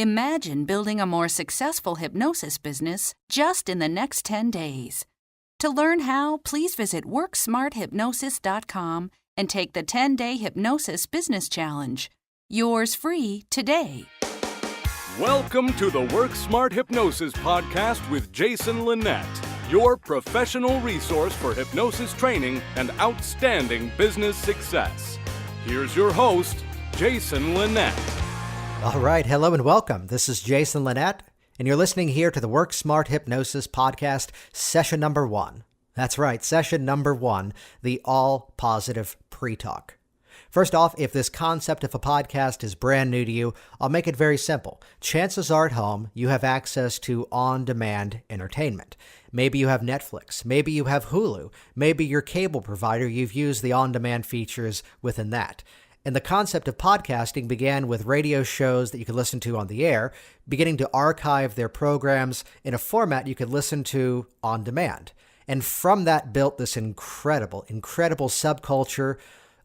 Imagine building a more successful hypnosis business just in the next 10 days. To learn how, please visit WorkSmartHypnosis.com and take the 10-day Hypnosis Business Challenge. Yours free today. Welcome to the Work Smart Hypnosis podcast with Jason Linett, your professional resource for hypnosis training and outstanding business success. Here's your host, Jason Linett. All right, hello and welcome. This is Jason Linett, and you're listening here to the Work Smart Hypnosis podcast, session number 1. That's right, session number 1, the all-positive Pretalk. First off, if this concept of a podcast is brand new to you, I'll make it very simple. Chances are at home, you have access to on-demand entertainment. Maybe you have Netflix, maybe you have Hulu, maybe your cable provider, you've used the on-demand features within that. And the concept of podcasting began with radio shows that you could listen to on the air, beginning to archive their programs in a format you could listen to on demand. And from that built this incredible subculture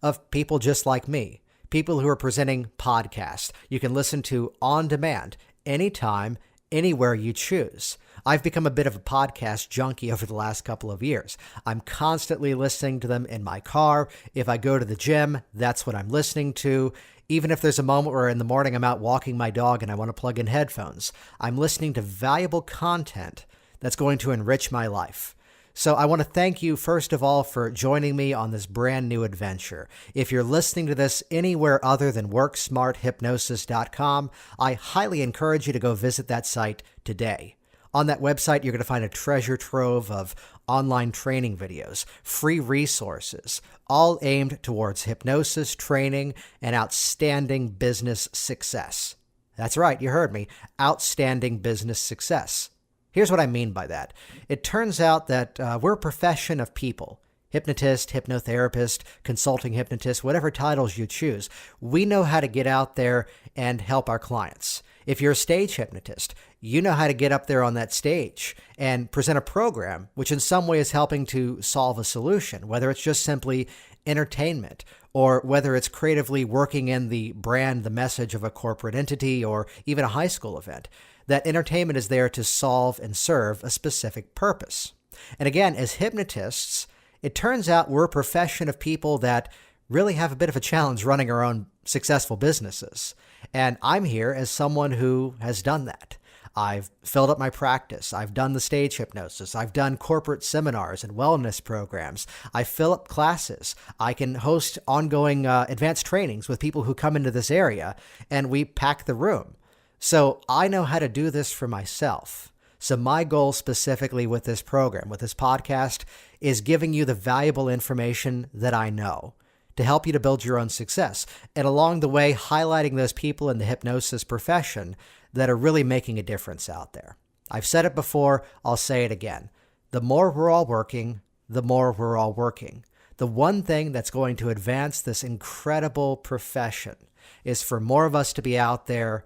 of people just like me, people who are presenting podcasts you can listen to on demand, anytime, anywhere you choose. I've become a bit of a podcast junkie over the last couple of years. I'm constantly listening to them in my car. If I go to the gym, that's what I'm listening to. Even if there's a moment where in the morning I'm out walking my dog and I want to plug in headphones, I'm listening to valuable content that's going to enrich my life. So I want to thank you, first of all, for joining me on this brand new adventure. If you're listening to this anywhere other than WorkSmartHypnosis.com, I highly encourage you to go visit that site today. On that website, you're going to find a treasure trove of online training videos, free resources, all aimed towards hypnosis training and outstanding business success. That's right, you heard me, outstanding business success. Here's what I mean by that. It turns out that we're a profession of people. Hypnotist, hypnotherapist, consulting hypnotist, whatever titles you choose. We know how to get out there and help our clients. If you're a stage hypnotist, you know how to get up there on that stage and present a program, which in some way is helping to solve a solution, whether it's just simply entertainment or whether it's creatively working in the brand, the message of a corporate entity or even a high school event. That entertainment is there to solve and serve a specific purpose. And again, as hypnotists, it turns out we're a profession of people that really have a bit of a challenge running our own successful businesses. And I'm here as someone who has done that. I've filled up my practice. I've done the stage hypnosis. I've done corporate seminars and wellness programs. I fill up classes. I can host ongoing advanced trainings with people who come into this area, and we pack the room. So I know how to do this for myself. So my goal specifically with this program, with this podcast, is giving you the valuable information that I know to help you to build your own success. And along the way, highlighting those people in the hypnosis profession that are really making a difference out there. I've said it before, I'll say it again. The more we're all working, the more we're all working. The one thing that's going to advance this incredible profession is for more of us to be out there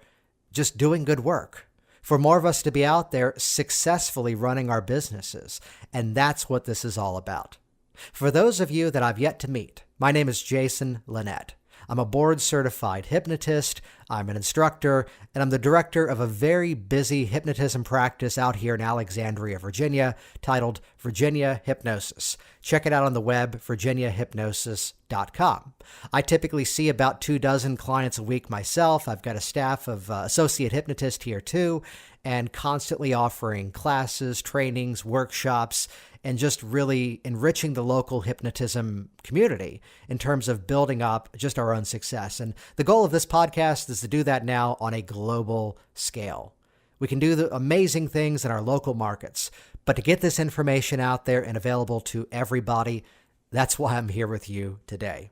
just doing good work, for more of us to be out there successfully running our businesses. And that's what this is all about. For those of you that I've yet to meet, my name is Jason Linett. I'm a board-certified hypnotist, I'm an instructor, and I'm the director of a very busy hypnotism practice out here in Alexandria, Virginia, titled Virginia Hypnosis. Check it out on the web, virginiahypnosis.com. I typically see about 24 clients a week myself. I've got a staff of associate hypnotists here too, and constantly offering classes, trainings, workshops, and just really enriching the local hypnotism community in terms of building up just our own success. And the goal of this podcast is to do that now on a global scale. We can do the amazing things in our local markets, but to get this information out there and available to everybody, that's why I'm here with you today.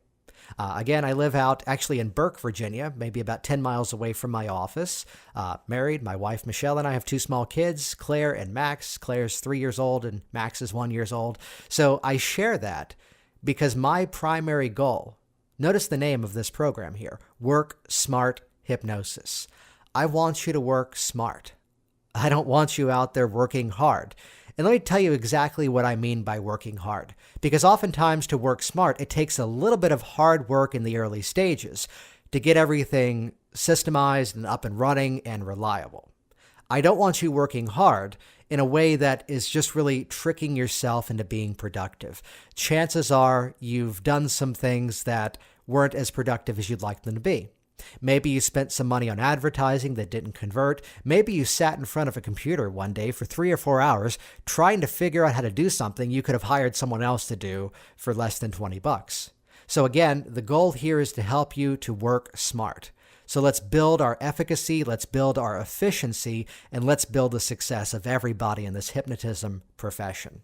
Again, I live out actually in Burke, Virginia, maybe about 10 miles away from my office. Married, my wife Michelle and I have 2 small kids, Claire and Max. Claire's 3 years old and Max is 1 year old. So I share that because my primary goal, notice the name of this program here, Work Smart Hypnosis. I want you to work smart. I don't want you out there working hard. And let me tell you exactly what I mean by working hard. Because oftentimes to work smart, it takes a little bit of hard work in the early stages to get everything systemized and up and running and reliable. I don't want you working hard in a way that is just really tricking yourself into being productive. Chances are you've done some things that weren't as productive as you'd like them to be. Maybe you spent some money on advertising that didn't convert. Maybe you sat in front of a computer one day for 3 or 4 hours trying to figure out how to do something you could have hired someone else to do for less than $20. So again, the goal here is to help you to work smart. So let's build our efficacy, let's build our efficiency, and let's build the success of everybody in this hypnotism profession.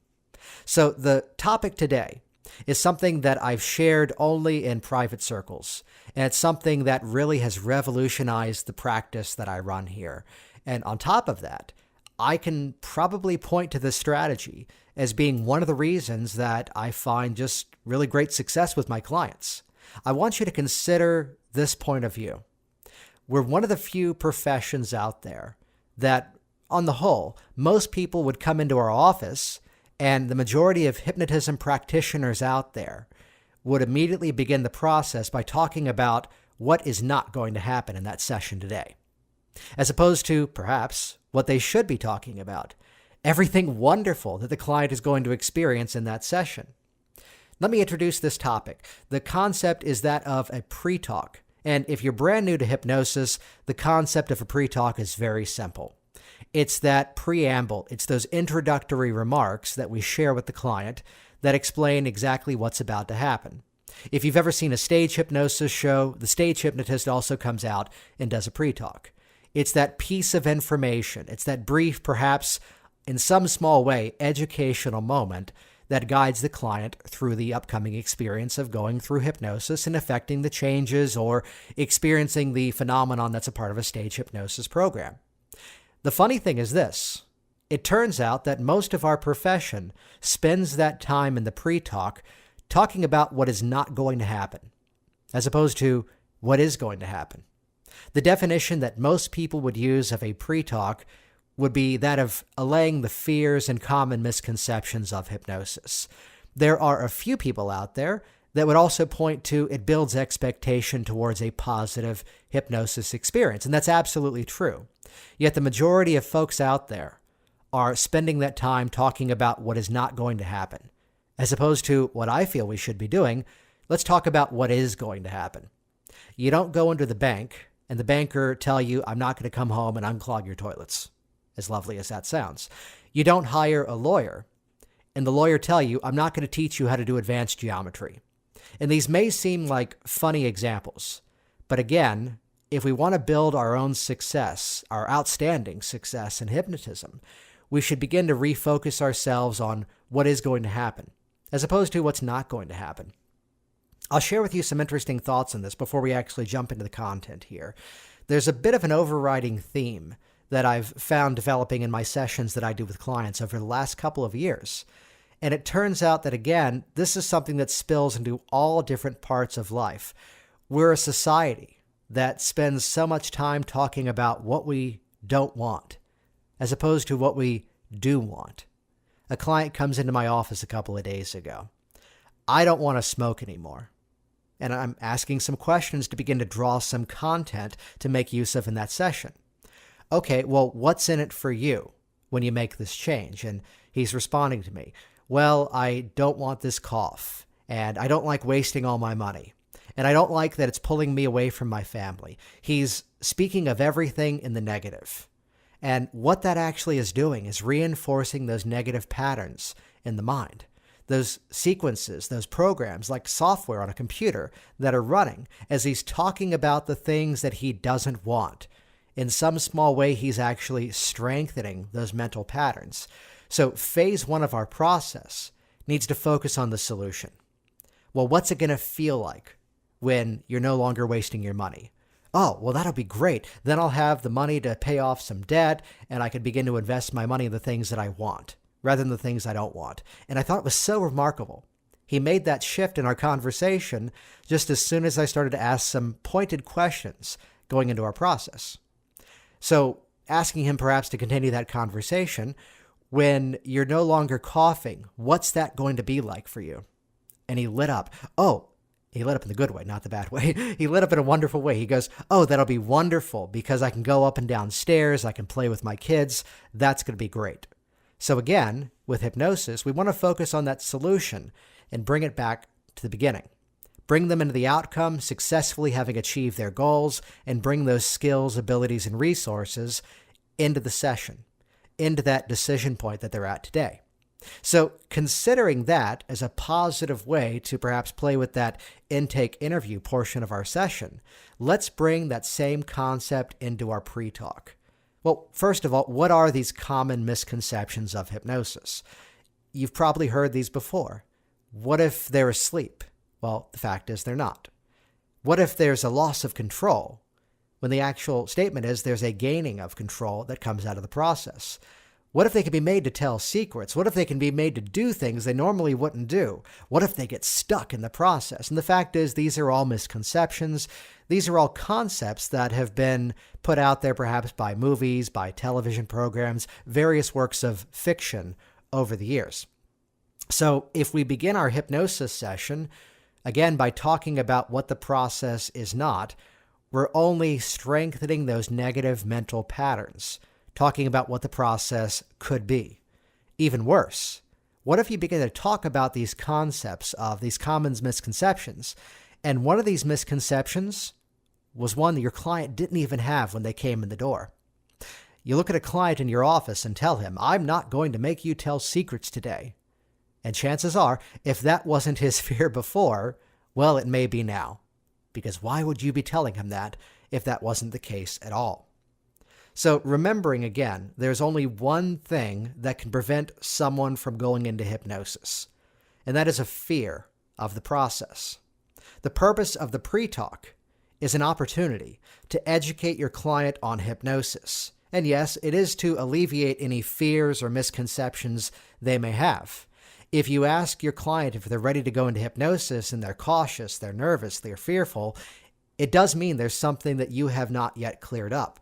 So the topic today is something that I've shared only in private circles, and it's something that really has revolutionized the practice that I run here. And on top of that, I can probably point to this strategy as being one of the reasons that I find just really great success with my clients. I want you to consider this point of view. We're one of the few professions out there that, on the whole, most people would come into our office, and the majority of hypnotism practitioners out there would immediately begin the process by talking about what is not going to happen in that session today, as opposed to, perhaps, what they should be talking about, everything wonderful that the client is going to experience in that session. Let me introduce this topic. The concept is that of a pre-talk. And if you're brand new to hypnosis, the concept of a pre-talk is very simple. It's that preamble. It's those introductory remarks that we share with the client that explain exactly what's about to happen. If you've ever seen a stage hypnosis show, the stage hypnotist also comes out and does a pre-talk. It's that piece of information. It's that brief, perhaps in some small way, educational moment that guides the client through the upcoming experience of going through hypnosis and affecting the changes or experiencing the phenomenon that's a part of a stage hypnosis program. The funny thing is this. It turns out that most of our profession spends that time in the pre-talk talking about what is not going to happen, as opposed to what is going to happen. The definition that most people would use of a pre-talk would be that of allaying the fears and common misconceptions of hypnosis. There are a few people out there that would also point to it builds expectation towards a positive hypnosis experience, and that's absolutely true. Yet the majority of folks out there are spending that time talking about what is not going to happen, as opposed to what I feel we should be doing. Let's talk about what is going to happen. You don't go into the bank and the banker tell you, I'm not going to come home and unclog your toilets. As lovely as that sounds. You don't hire a lawyer, and the lawyer tell you, I'm not going to teach you how to do advanced geometry. And these may seem like funny examples, but again, if we want to build our own success, our outstanding success in hypnotism, we should begin to refocus ourselves on what is going to happen, as opposed to what's not going to happen. I'll share with you some interesting thoughts on this before we actually jump into the content here. There's a bit of an overriding theme that I've found developing in my sessions that I do with clients over the last couple of years. And it turns out that, again, this is something that spills into all different parts of life. We're a society that spends so much time talking about what we don't want, as opposed to what we do want. A client comes into my office a couple of days ago. I don't want to smoke anymore. And I'm asking some questions to begin to draw some content to make use of in that session. Okay, well, what's in it for you when you make this change? And he's responding to me, well, I don't want this cough, and I don't like wasting all my money, and I don't like that it's pulling me away from my family. He's speaking of everything in the negative. And what that actually is doing is reinforcing those negative patterns in the mind. Those sequences, those programs like software on a computer that are running as he's talking about the things that he doesn't want. In some small way, he's actually strengthening those mental patterns. So phase one of our process needs to focus on the solution. Well, what's it going to feel like when you're no longer wasting your money? Oh, well, that'll be great. Then I'll have the money to pay off some debt, and I can begin to invest my money in the things that I want rather than the things I don't want. And I thought it was so remarkable. He made that shift in our conversation just as soon as I started to ask some pointed questions going into our process. So asking him perhaps to continue that conversation, when you're no longer coughing, what's that going to be like for you? And he lit up. Oh, He lit up in the good way, not the bad way. He lit up in a wonderful way. He goes, oh, that'll be wonderful because I can go up and down stairs. I can play with my kids. That's going to be great. So again, with hypnosis, we want to focus on that solution and bring it back to the beginning. Bring them into the outcome, successfully having achieved their goals, and bring those skills, abilities, and resources into the session, into that decision point that they're at today. So considering that as a positive way to perhaps play with that intake interview portion of our session, let's bring that same concept into our pre-talk. Well, first of all, what are these common misconceptions of hypnosis? You've probably heard these before. What if they're asleep? Well, the fact is they're not. What if there's a loss of control? When the actual statement is there's a gaining of control that comes out of the process. What if they can be made to tell secrets? What if they can be made to do things they normally wouldn't do? What if they get stuck in the process? And the fact is, these are all misconceptions. These are all concepts that have been put out there perhaps by movies, by television programs, various works of fiction over the years. So if we begin our hypnosis session, again, by talking about what the process is not, we're only strengthening those negative mental patterns, talking about what the process could be. Even worse, what if you begin to talk about these concepts of these common misconceptions, and one of these misconceptions was one that your client didn't even have when they came in the door? You look at a client in your office and tell him, I'm not going to make you tell secrets today. And chances are, if that wasn't his fear before, well, it may be now. Because why would you be telling him that if that wasn't the case at all? So remembering again, there's only one thing that can prevent someone from going into hypnosis, and that is a fear of the process. The purpose of the pre-talk is an opportunity to educate your client on hypnosis. And yes, it is to alleviate any fears or misconceptions they may have. If you ask your client if they're ready to go into hypnosis and they're cautious, they're nervous, they're fearful, it does mean there's something that you have not yet cleared up.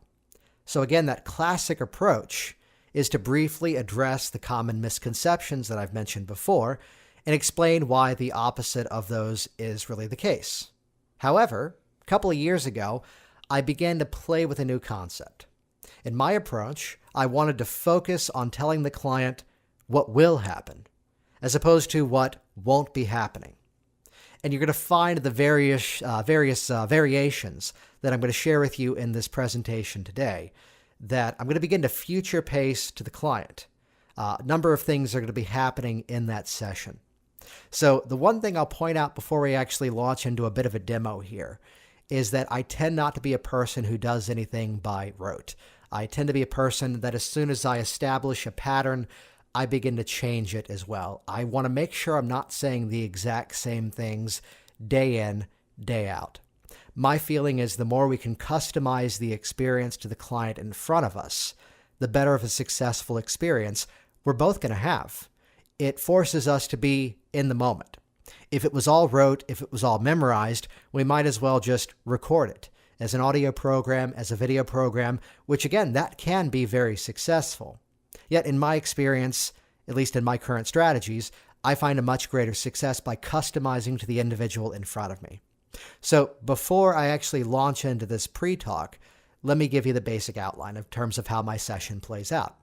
So again, that classic approach is to briefly address the common misconceptions that I've mentioned before and explain why the opposite of those is really the case. However, a couple of years ago, I began to play with a new concept. In my approach, I wanted to focus on telling the client what will happen, as opposed to what won't be happening. And you're going to find the various variations that I'm going to share with you in this presentation today that I'm going to begin to future pace to the client. A number of things are going to be happening in that session. So the one thing I'll point out before we actually launch into a bit of a demo here is that I tend not to be a person who does anything by rote. I tend to be a person that as soon as I establish a pattern, I begin to change it as well. I want to make sure I'm not saying the exact same things day in, day out. My feeling is the more we can customize the experience to the client in front of us, the better of a successful experience we're both going to have. It forces us to be in the moment. If it was all rote, if it was all memorized, we might as well just record it as an audio program, as a video program, which again, that can be very successful. Yet in my experience, at least in my current strategies, I find a much greater success by customizing to the individual in front of me. So before I actually launch into this pre-talk, let me give you the basic outline in terms of how my session plays out.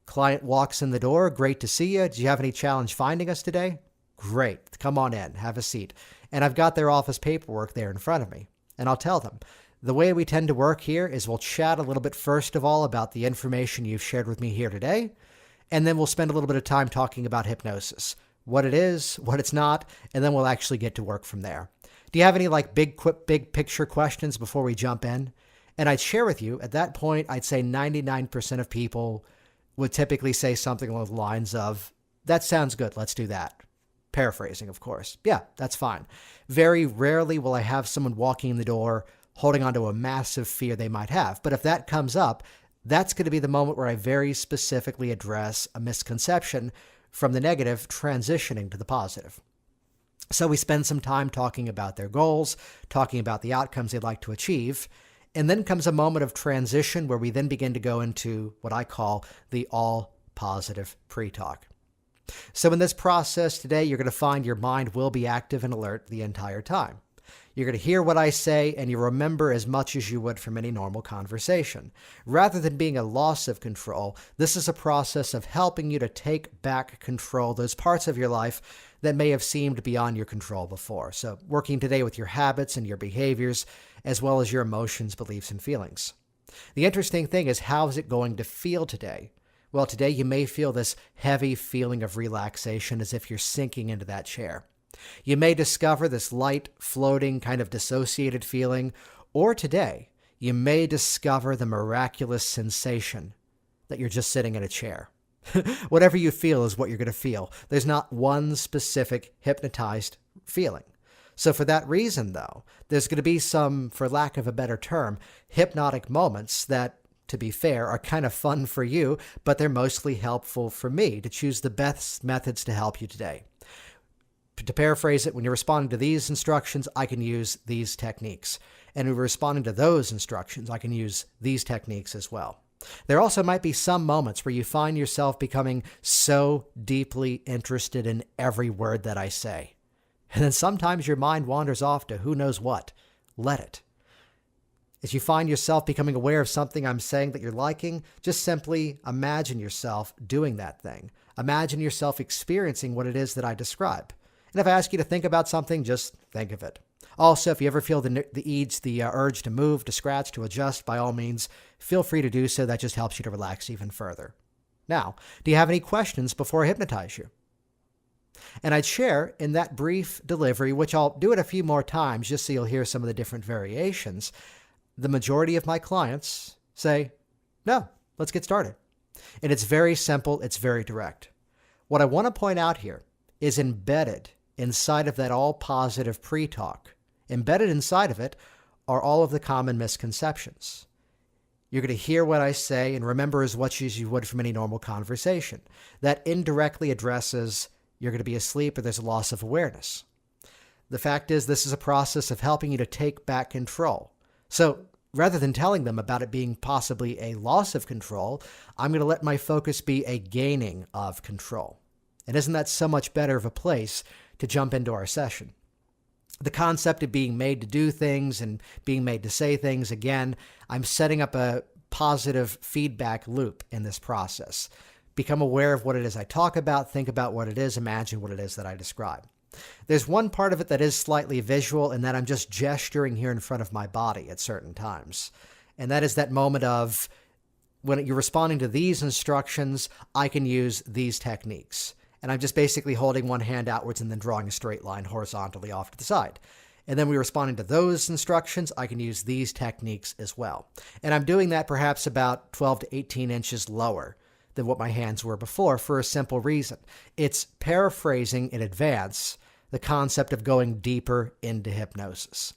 Client walks in the door. Great to see you. Do you have any challenge finding us today? Great. Come on in. Have a seat. And I've got their office paperwork there in front of me. And I'll tell them, the way we tend to work here is we'll chat a little bit first of all about the information you've shared with me here today, and then we'll spend a little bit of time talking about hypnosis, what it is, what it's not, and then we'll actually get to work from there. Do you have any big picture questions before we jump in? And I'd share with you, at that point, I'd say 99% of people would typically say something along the lines of, that sounds good, let's do that. Paraphrasing, of course. Yeah, that's fine. Very rarely will I have someone walking in the door holding on to a massive fear they might have. But if that comes up, that's going to be the moment where I very specifically address a misconception from the negative transitioning to the positive. So we spend some time talking about their goals, talking about the outcomes they'd like to achieve, and then comes a moment of transition where we then begin to go into what I call the all positive pre-talk. So in this process today, you're going to find your mind will be active and alert the entire time. You're going to hear what I say, and you remember as much as you would from any normal conversation. Rather than being a loss of control, this is a process of helping you to take back control, those parts of your life that may have seemed beyond your control before. So working today with your habits and your behaviors, as well as your emotions, beliefs, and feelings. The interesting thing is, how is it going to feel today? Well, today you may feel this heavy feeling of relaxation as if you're sinking into that chair. You may discover this light, floating, kind of dissociated feeling, or today you may discover the miraculous sensation that you're just sitting in a chair. Whatever you feel is what you're going to feel. There's not one specific hypnotized feeling. So for that reason, though, there's going to be some, for lack of a better term, hypnotic moments that, to be fair, are kind of fun for you, but they're mostly helpful for me to choose the best methods to help you today. To paraphrase it, when you're responding to these instructions, I can use these techniques. And when we're responding to those instructions, I can use these techniques as well. There also might be some moments where you find yourself becoming so deeply interested in every word that I say. And then sometimes your mind wanders off to who knows what. Let it. As you find yourself becoming aware of something I'm saying that you're liking, just simply imagine yourself doing that thing. Imagine yourself experiencing what it is that I describe. And if I ask you to think about something, just think of it. Also, if you ever feel the urge to move, to scratch, to adjust, by all means, feel free to do so. That just helps you to relax even further. Now, do you have any questions before I hypnotize you? And I'd share in that brief delivery, which I'll do it a few more times just so you'll hear some of the different variations. The majority of my clients say, no, let's get started. And it's very simple. It's very direct. What I want to point out here is embedded inside of that all positive pre-talk. Embedded inside of it are all of the common misconceptions. You're going to hear what I say and remember as much as you would from any normal conversation. That indirectly addresses you're going to be asleep or there's a loss of awareness. The fact is, this is a process of helping you to take back control. So rather than telling them about it being possibly a loss of control, I'm going to let my focus be a gaining of control. And isn't that so much better of a place to jump into our session? The concept of being made to do things and being made to say things, again, I'm setting up a positive feedback loop in this process. Become aware of what it is I talk about, think about what it is, imagine what it is that I describe. There's one part of it that is slightly visual, and that I'm just gesturing here in front of my body at certain times. And that is that moment of when you're responding to these instructions, I can use these techniques. And I'm just basically holding one hand outwards and then drawing a straight line horizontally off to the side. And then we're responding to those instructions, I can use these techniques as well. And I'm doing that perhaps about 12 to 18 inches lower than what my hands were before for a simple reason. It's paraphrasing in advance the concept of going deeper into hypnosis.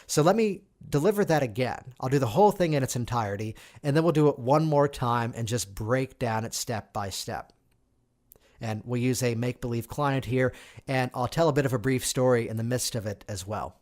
So let me deliver that again. I'll do the whole thing in its entirety, and then we'll do it one more time and just break down it step by step. And we'll use a make-believe client here, and I'll tell a bit of a brief story in the midst of it as well.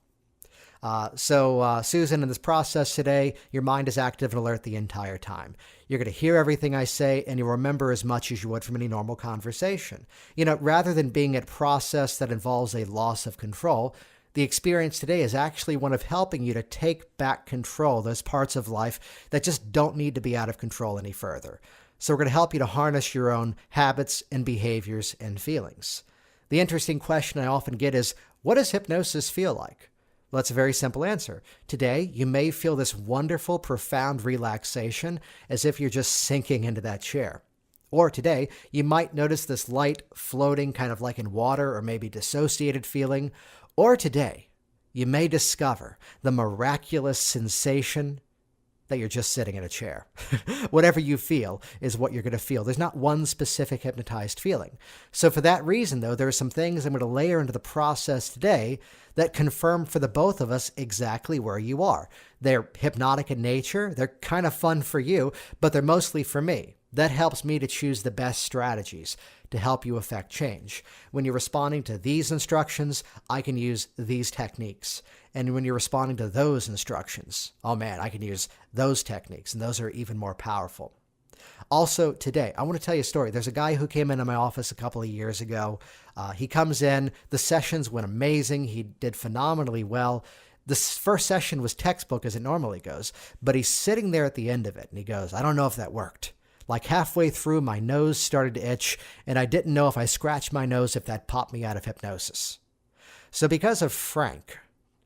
Susan, in this process today, your mind is active and alert the entire time. You're going to hear everything I say, and you'll remember as much as you would from any normal conversation. Rather than being a process that involves a loss of control, the experience today is actually one of helping you to take back control, those parts of life that just don't need to be out of control any further. So we're going to help you to harness your own habits and behaviors and feelings. The interesting question I often get is, what does hypnosis feel like? Well, that's a very simple answer. Today, you may feel this wonderful, profound relaxation as if you're just sinking into that chair. Or today, you might notice this light floating kind of like in water or maybe dissociated feeling. Or today, you may discover the miraculous sensation that you're just sitting in a chair. Whatever you feel is what you're going to feel. There's not one specific hypnotized feeling. So for that reason, though, there are some things I'm going to layer into the process today that confirm for the both of us exactly where you are. They're hypnotic in nature. They're kind of fun for you, but they're mostly for me. That helps me to choose the best strategies to help you affect change. When you're responding to these instructions, I can use these techniques. And when you're responding to those instructions, oh man, I can use those techniques, and those are even more powerful. Also today, I want to tell you a story. There's a guy who came into my office a couple of years ago. He comes in, the sessions went amazing. He did phenomenally well. The first session was textbook as it normally goes, but he's sitting there at the end of it and he goes, I don't know if that worked. Like halfway through, my nose started to itch and I didn't know if I scratched my nose if that popped me out of hypnosis. So because of Frank,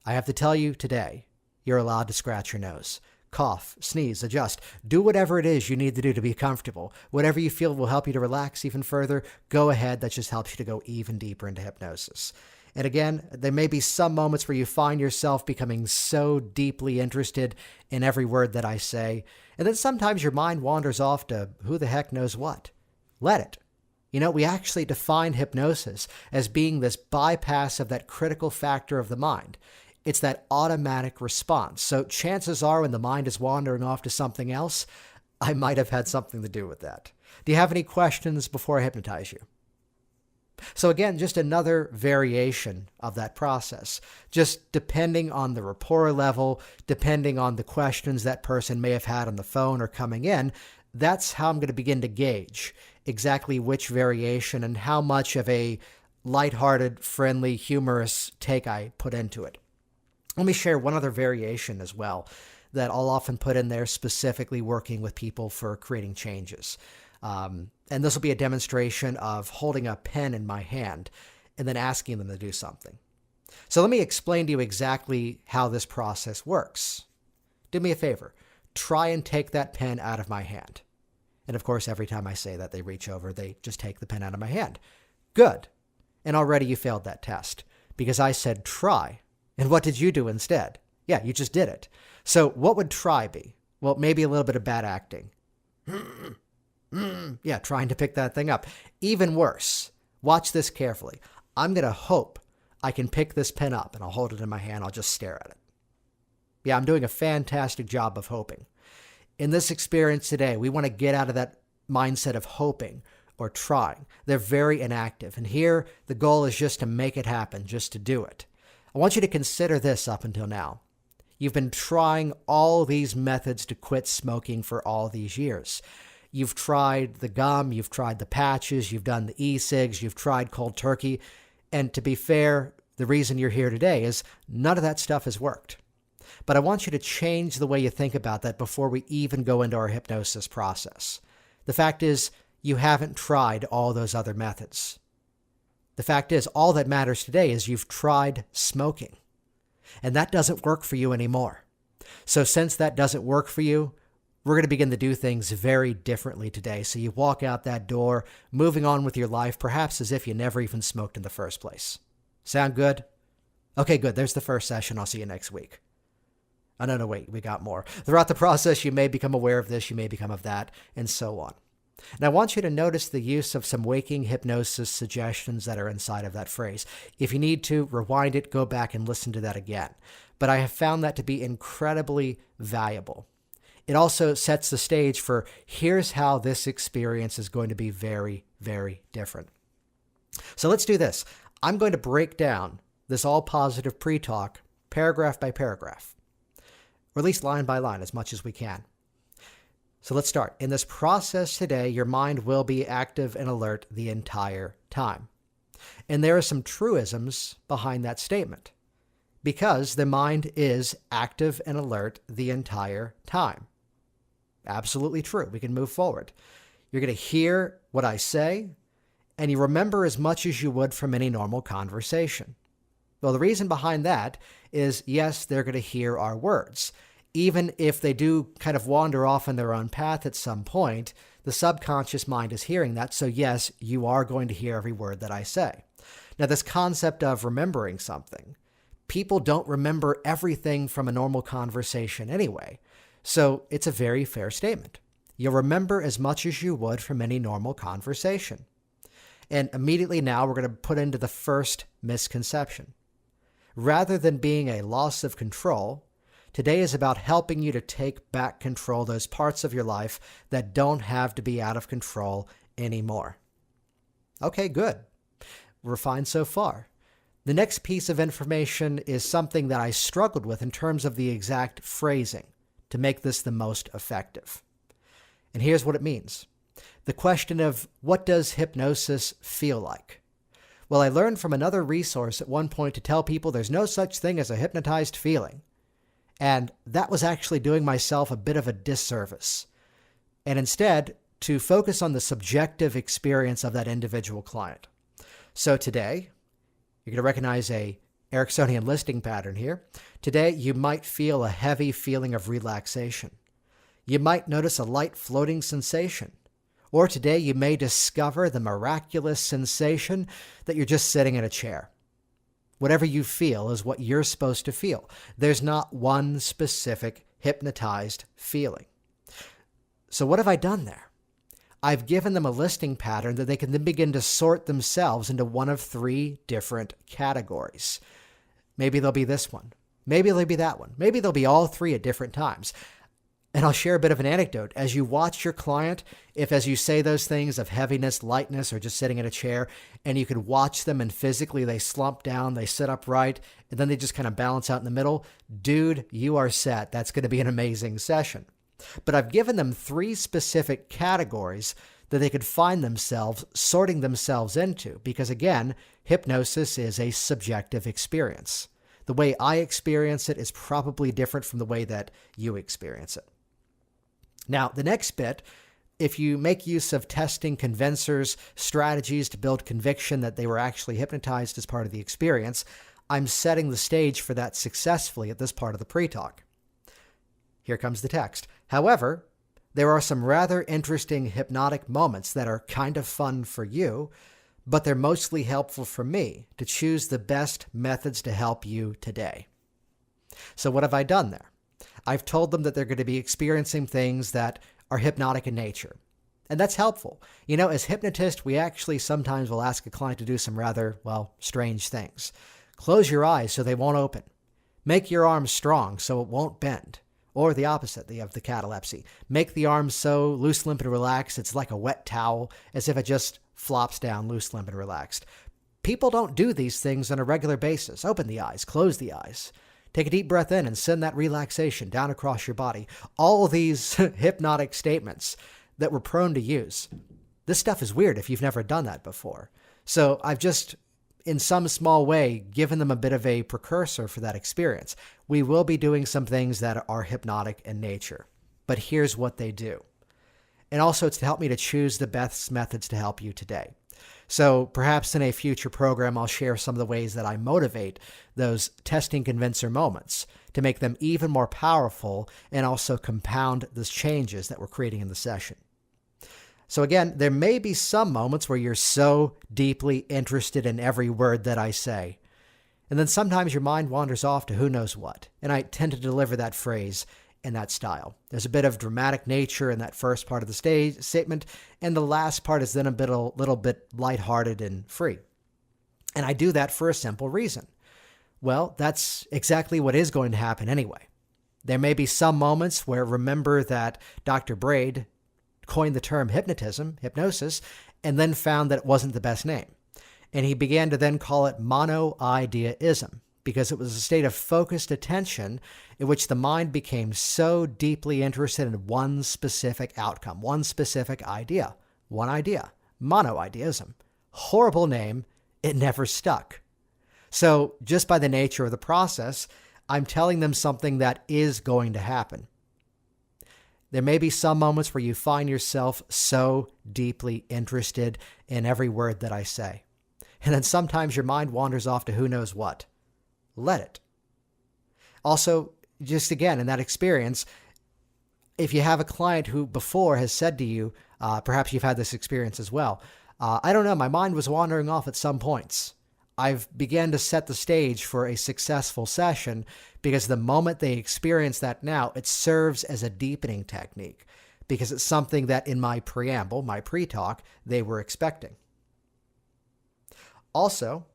I have to tell you today, you're allowed to scratch your nose. Cough, sneeze, adjust. Do whatever it is you need to do to be comfortable. Whatever you feel will help you to relax even further, go ahead. That just helps you to go even deeper into hypnosis. And again, there may be some moments where you find yourself becoming so deeply interested in every word that I say, and then sometimes your mind wanders off to who the heck knows what. Let it. You know, we actually define hypnosis as being this bypass of that critical factor of the mind. It's that automatic response. So chances are when the mind is wandering off to something else, I might have had something to do with that. Do you have any questions before I hypnotize you? So again, just another variation of that process, just depending on the rapport level, depending on the questions that person may have had on the phone or coming in, that's how I'm going to begin to gauge exactly which variation and how much of a lighthearted, friendly, humorous take I put into it. Let me share one other variation as well that I'll often put in there, specifically working with people for creating changes. And this will be a demonstration of holding a pen in my hand and then asking them to do something. So let me explain to you exactly how this process works. Do me a favor. Try and take that pen out of my hand. And of course, every time I say that, they reach over, they just take the pen out of my hand. Good. And already you failed that test because I said try. And what did you do instead? Yeah, you just did it. So what would try be? Well, maybe a little bit of bad acting. Yeah, trying to pick that thing up. Even worse, watch this carefully. I'm going to hope I can pick this pen up and I'll hold it in my hand. I'll just stare at it. Yeah, I'm doing a fantastic job of hoping. In this experience today, we want to get out of that mindset of hoping or trying. They're very inactive. And here, the goal is just to make it happen, just to do it. I want you to consider this up until now. You've been trying all these methods to quit smoking for all these years. You've tried the gum, you've tried the patches, you've done the e-cigs, you've tried cold turkey. And to be fair, the reason you're here today is none of that stuff has worked. But I want you to change the way you think about that before we even go into our hypnosis process. The fact is, you haven't tried all those other methods. The fact is, all that matters today is you've tried smoking. And that doesn't work for you anymore. So since that doesn't work for you, we're going to begin to do things very differently today. So you walk out that door, moving on with your life, perhaps as if you never even smoked in the first place. Sound good? Okay, good. There's the first session. I'll see you next week. Oh, no, wait, we got more. Throughout the process, you may become aware of this, you may become of that, and so on. And I want you to notice the use of some waking hypnosis suggestions that are inside of that phrase. If you need to, rewind it, go back and listen to that again. But I have found that to be incredibly valuable. It also sets the stage for here's how this experience is going to be very, very different. So let's do this. I'm going to break down this all positive pre-talk paragraph by paragraph, or at least line by line as much as we can. So let's start. In this process today, your mind will be active and alert the entire time. And there are some truisms behind that statement because the mind is active and alert the entire time. Absolutely true. We can move forward. You're going to hear what I say, and you remember as much as you would from any normal conversation. Well, the reason behind that is, yes, they're going to hear our words. Even if they do kind of wander off in their own path at some point, the subconscious mind is hearing that. So yes, you are going to hear every word that I say. Now, this concept of remembering something, people don't remember everything from a normal conversation anyway. So it's a very fair statement. You'll remember as much as you would from any normal conversation. And immediately now we're going to put into the first misconception. Rather than being a loss of control, today is about helping you to take back control, those parts of your life that don't have to be out of control anymore. Okay, good. We're fine so far. The next piece of information is something that I struggled with in terms of the exact phrasing to make this the most effective. And here's what it means. The question of what does hypnosis feel like? Well, I learned from another resource at one point to tell people there's no such thing as a hypnotized feeling. And that was actually doing myself a bit of a disservice. And instead, to focus on the subjective experience of that individual client. So today, you're going to recognize a Ericksonian listing pattern here. Today, you might feel a heavy feeling of relaxation. You might notice a light floating sensation. Or today, you may discover the miraculous sensation that you're just sitting in a chair. Whatever you feel is what you're supposed to feel. There's not one specific hypnotized feeling. So what have I done there? I've given them a listing pattern that they can then begin to sort themselves into one of three different categories. Maybe they'll be this one. Maybe they'll be that one. Maybe they'll be all three at different times. And I'll share a bit of an anecdote. As you watch your client, if as you say those things of heaviness, lightness, or just sitting in a chair, and you could watch them and physically they slump down, they sit upright, and then they just kind of balance out in the middle, dude, you are set. That's going to be an amazing session. But I've given them three specific categories that they could find themselves sorting themselves into, because again, hypnosis is a subjective experience. The way I experience it is probably different from the way that you experience it. Now, the next bit, if you make use of testing convincers, strategies to build conviction that they were actually hypnotized as part of the experience, I'm setting the stage for that successfully at this part of the pre-talk. Here comes the text. However, there are some rather interesting hypnotic moments that are kind of fun for you, but they're mostly helpful for me to choose the best methods to help you today. So what have I done there? I've told them that they're going to be experiencing things that are hypnotic in nature. And that's helpful. You know, as hypnotists, we actually sometimes will ask a client to do some rather, strange things. Close your eyes so they won't open. Make your arms strong so it won't bend. Or the opposite, of the catalepsy. Make the arms so loose, limp, and relaxed, it's like a wet towel, as if it just flops down loose, limp, and relaxed. People don't do these things on a regular basis. Open the eyes, close the eyes. Take a deep breath in and send that relaxation down across your body. All of these hypnotic statements that we're prone to use. This stuff is weird if you've never done that before. So I've just, in some small way, given them a bit of a precursor for that experience. We will be doing some things that are hypnotic in nature, but here's what they do. And also it's to help me to choose the best methods to help you today. So perhaps in a future program, I'll share some of the ways that I motivate those testing convincer moments to make them even more powerful and also compound the changes that we're creating in the session. So again, there may be some moments where you're so deeply interested in every word that I say. And then sometimes your mind wanders off to who knows what. And I tend to deliver that phrase in that style. There's a bit of dramatic nature in that first part of the statement, and the last part is then a little bit lighthearted and free. And I do that for a simple reason. Well, that's exactly what is going to happen anyway. There may be some moments where remember that Dr. Braid coined the term hypnosis, and then found that it wasn't the best name. And he began to then call it monoideaism, because it was a state of focused attention in which the mind became so deeply interested in one specific outcome, one specific idea, monoideaism. Horrible name, it never stuck. So just by the nature of the process, I'm telling them something that is going to happen. There may be some moments where you find yourself so deeply interested in every word that I say. And then sometimes your mind wanders off to who knows what. Let it. Also, just again, in that experience, if you have a client who before has said to you, perhaps you've had this experience as well, I don't know, my mind was wandering off at some points. I've began to set the stage for a successful session because the moment they experience that now, it serves as a deepening technique because it's something that in my preamble, my pre-talk, they were expecting. Also,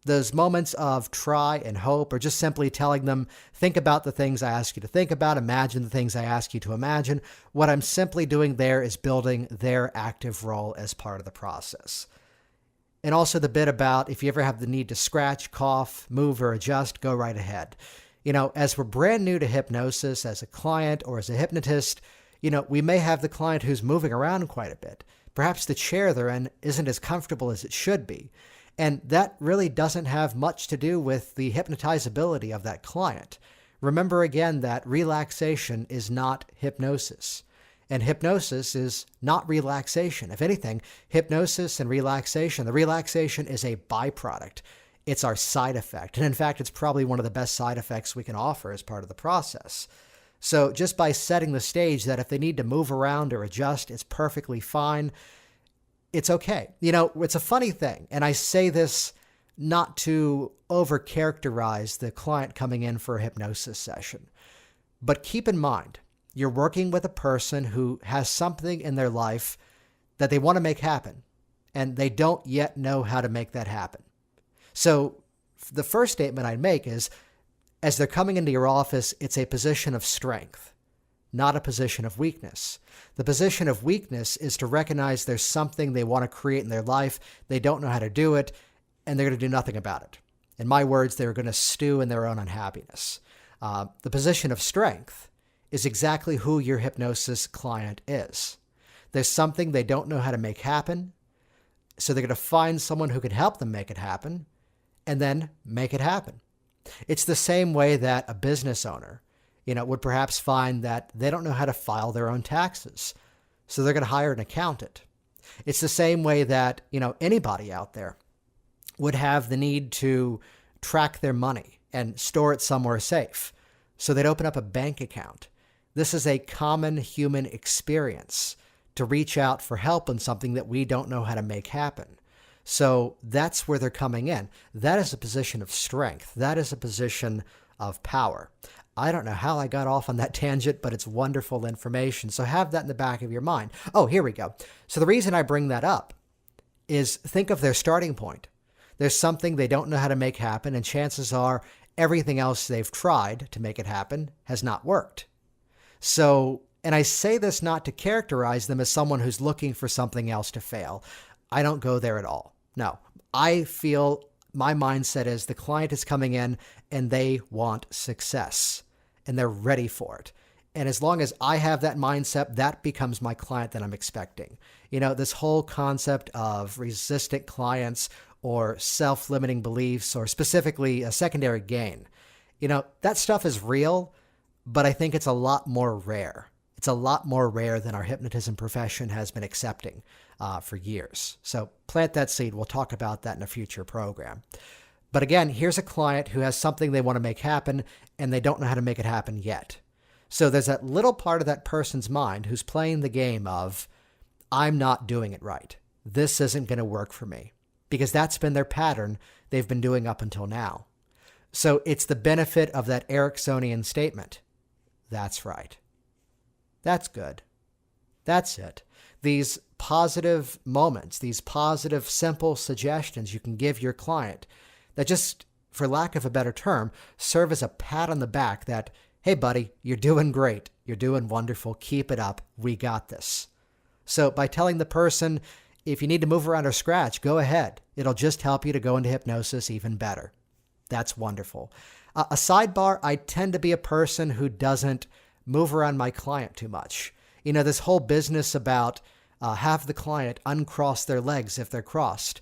those moments of try and hope or just simply telling them, think about the things I ask you to think about, imagine the things I ask you to imagine. What I'm simply doing there is building their active role as part of the process. And also the bit about if you ever have the need to scratch, cough, move, or adjust, go right ahead. You know, as we're brand new to hypnosis as a client or as a hypnotist, We may have the client who's moving around quite a bit. Perhaps the chair they're in isn't as comfortable as it should be. And that really doesn't have much to do with the hypnotizability of that client. Remember again that relaxation is not hypnosis. And hypnosis is not relaxation. If anything, hypnosis and relaxation, the relaxation is a byproduct. It's our side effect. And in fact, it's probably one of the best side effects we can offer as part of the process. So just by setting the stage that if they need to move around or adjust, it's perfectly fine. It's okay. It's a funny thing. And I say this not to overcharacterize the client coming in for a hypnosis session. But keep in mind, you're working with a person who has something in their life that they want to make happen, and they don't yet know how to make that happen. So the first statement I'd make is, as they're coming into your office, it's a position of strength, not a position of weakness. The position of weakness is to recognize there's something they want to create in their life, they don't know how to do it, and they're going to do nothing about it. In my words, they're going to stew in their own unhappiness. The position of strength is exactly who your hypnosis client is. There's something they don't know how to make happen, so they're going to find someone who can help them make it happen, and then make it happen. It's the same way that a business owner, would perhaps find that they don't know how to file their own taxes, so they're going to hire an accountant. It's the same way that, anybody out there would have the need to track their money and store it somewhere safe, so they'd open up a bank account. This is a common human experience to reach out for help on something that we don't know how to make happen. So that's where they're coming in. That is a position of strength. That is a position of power. I don't know how I got off on that tangent, but it's wonderful information. So have that in the back of your mind. Oh, here we go. So the reason I bring that up is think of their starting point. There's something they don't know how to make happen, and chances are everything else they've tried to make it happen has not worked. So, and I say this not to characterize them as someone who's looking for something else to fail. I don't go there at all. No, I feel my mindset is the client is coming in and they want success and they're ready for it. And as long as I have that mindset, that becomes my client that I'm expecting. This whole concept of resistant clients or self-limiting beliefs or specifically a secondary gain, that stuff is real, but I think it's a lot more rare. It's a lot more rare than our hypnotism profession has been accepting for years. So plant that seed. We'll talk about that in a future program. But again, here's a client who has something they want to make happen and they don't know how to make it happen yet. So there's that little part of that person's mind who's playing the game of, I'm not doing it right. This isn't going to work for me, because that's been their pattern they've been doing up until now. So it's the benefit of that Ericksonian statement. That's right. That's good. That's it. These positive moments, these positive, simple suggestions you can give your client that just, for lack of a better term, serve as a pat on the back that, hey, buddy, you're doing great. You're doing wonderful. Keep it up. We got this. So by telling the person, if you need to move around or scratch, go ahead. It'll just help you to go into hypnosis even better. That's wonderful. A sidebar, I tend to be a person who doesn't move around my client too much. This whole business about have the client uncross their legs if they're crossed.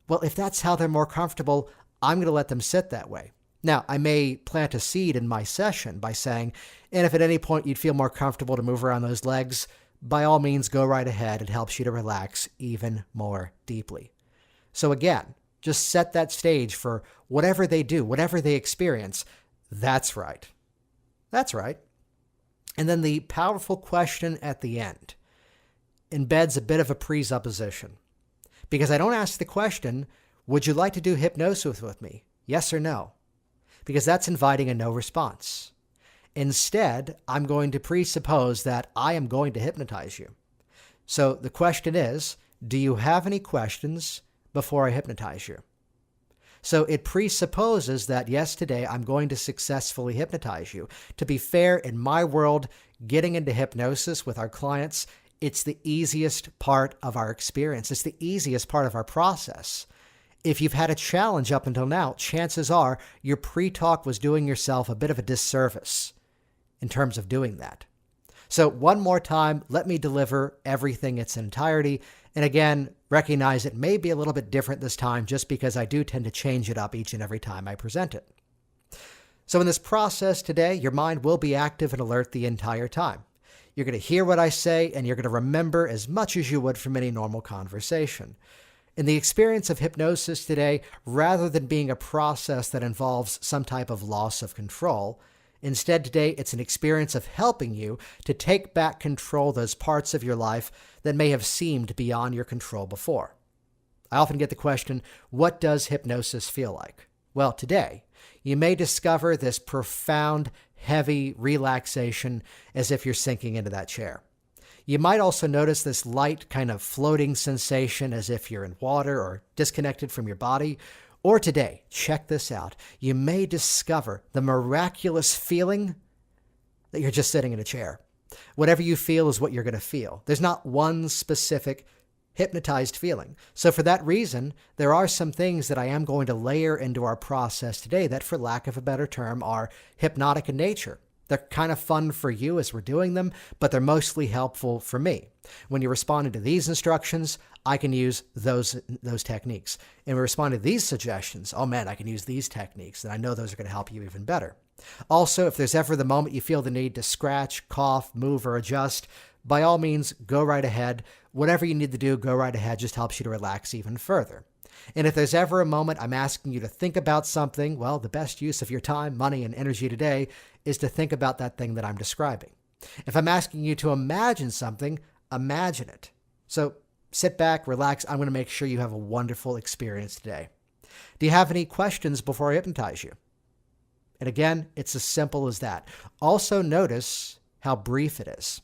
Well, if that's how they're more comfortable, I'm going to let them sit that way. Now, I may plant a seed in my session by saying, and if at any point you'd feel more comfortable to move around those legs, by all means, go right ahead. It helps you to relax even more deeply. So again, just set that stage for whatever they do, whatever they experience. That's right. That's right. And then the powerful question at the end embeds a bit of a presupposition. Because I don't ask the question, would you like to do hypnosis with me? Yes or no? Because that's inviting a no response. Instead, I'm going to presuppose that I am going to hypnotize you. So the question is, do you have any questions before I hypnotize you? So it presupposes that, yes, today I'm going to successfully hypnotize you. To be fair, in my world, getting into hypnosis with our clients, it's the easiest part of our experience. It's the easiest part of our process. If you've had a challenge up until now, chances are your pre-talk was doing yourself a bit of a disservice in terms of doing that. So one more time, let me deliver everything in its entirety. And again, recognize it may be a little bit different this time just because I do tend to change it up each and every time I present it. So in this process today, your mind will be active and alert the entire time. You're going to hear what I say, and you're going to remember as much as you would from any normal conversation. In the experience of hypnosis today, rather than being a process that involves some type of loss of control, instead today it's an experience of helping you to take back control of those parts of your life that may have seemed beyond your control before. I often get the question, what does hypnosis feel like? Well, today, you may discover this profound, heavy relaxation as if you're sinking into that chair. You might also notice this light kind of floating sensation as if you're in water or disconnected from your body. Or today, check this out, you may discover the miraculous feeling that you're just sitting in a chair. Whatever you feel is what you're going to feel. There's not one specific hypnotized feeling. So for that reason, there are some things that I am going to layer into our process today that, for lack of a better term, are hypnotic in nature. They're kind of fun for you as we're doing them, but they're mostly helpful for me. When you're responding to these instructions, I can use those techniques. And when we respond to these suggestions, oh man, I can use these techniques, and I know those are going to help you even better. Also, if there's ever the moment you feel the need to scratch, cough, move, or adjust, by all means, go right ahead. Whatever you need to do, go right ahead. Just helps you to relax even further. And if there's ever a moment I'm asking you to think about something, well, the best use of your time, money, and energy today is to think about that thing that I'm describing. If I'm asking you to imagine something, imagine it. So sit back, relax. I'm going to make sure you have a wonderful experience today. Do you have any questions before I hypnotize you? And again, it's as simple as that. Also notice how brief it is.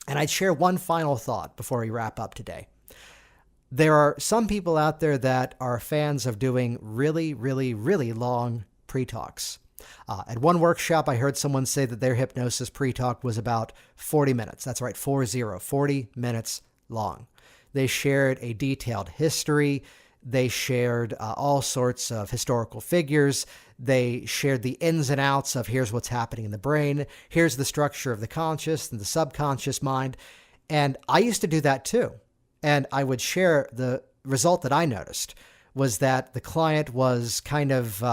And I'd share one final thought before we wrap up today. There are some people out there that are fans of doing really, really, really long pre-talks. At one workshop, I heard someone say that their hypnosis pre-talk was about 40 minutes. That's right, 40 minutes long. They shared a detailed history. They shared all sorts of historical figures. They shared the ins and outs of here's what's happening in the brain. Here's the structure of the conscious and the subconscious mind. And I used to do that too. And I would share the result that I noticed was that the client was kind of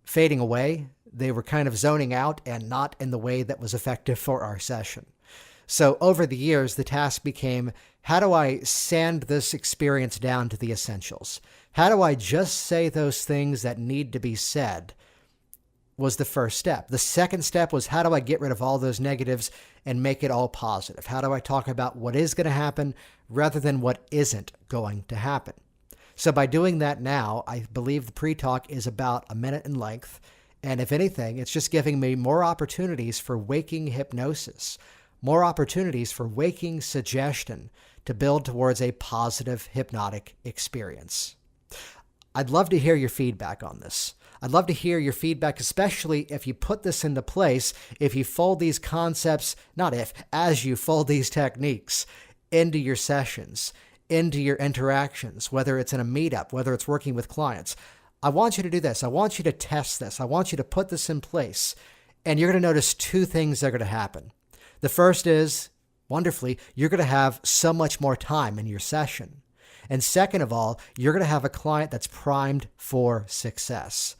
fading away. They were kind of zoning out and not in the way that was effective for our session. So over the years, the task became, how do I sand this experience down to the essentials? How do I just say those things that need to be said? Was the first step. The second step was, how do I get rid of all those negatives and make it all positive? How do I talk about what is going to happen rather than what isn't going to happen? So by doing that now, I believe the pre-talk is about a minute in length. And if anything, it's just giving me more opportunities for waking hypnosis, more opportunities for waking suggestion to build towards a positive hypnotic experience. I'd love to hear your feedback on this. I'd love to hear your feedback, especially if you put this into place, if you fold these concepts, as you fold these techniques into your sessions, into your interactions, whether it's in a meetup, whether it's working with clients. I want you to do this. I want you to test this. I want you to put this in place. And you're going to notice two things that are going to happen. The first is, wonderfully, you're going to have so much more time in your session. And second of all, you're going to have a client that's primed for success.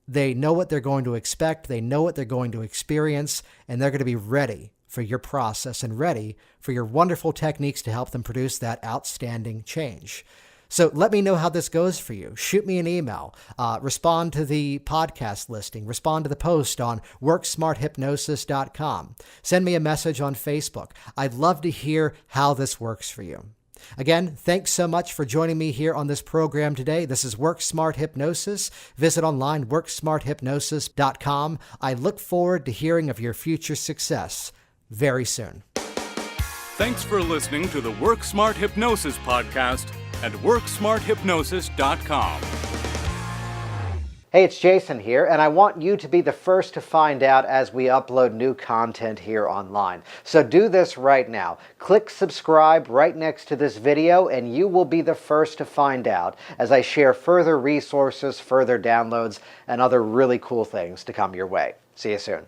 They know what they're going to expect. They know what they're going to experience, and they're going to be ready for your process and ready for your wonderful techniques to help them produce that outstanding change. So let me know how this goes for you. Shoot me an email, respond to the podcast listing, respond to the post on worksmarthypnosis.com. Send me a message on Facebook. I'd love to hear how this works for you. Again, thanks so much for joining me here on this program today. This is Work Smart Hypnosis. Visit online, worksmarthypnosis.com. I look forward to hearing of your future success very soon. Thanks for listening to the Work Smart Hypnosis podcast at worksmarthypnosis.com. Hey, it's Jason here, and I want you to be the first to find out as we upload new content here online. So do this right now. Click subscribe right next to this video, and you will be the first to find out as I share further resources, further downloads, and other really cool things to come your way. See you soon.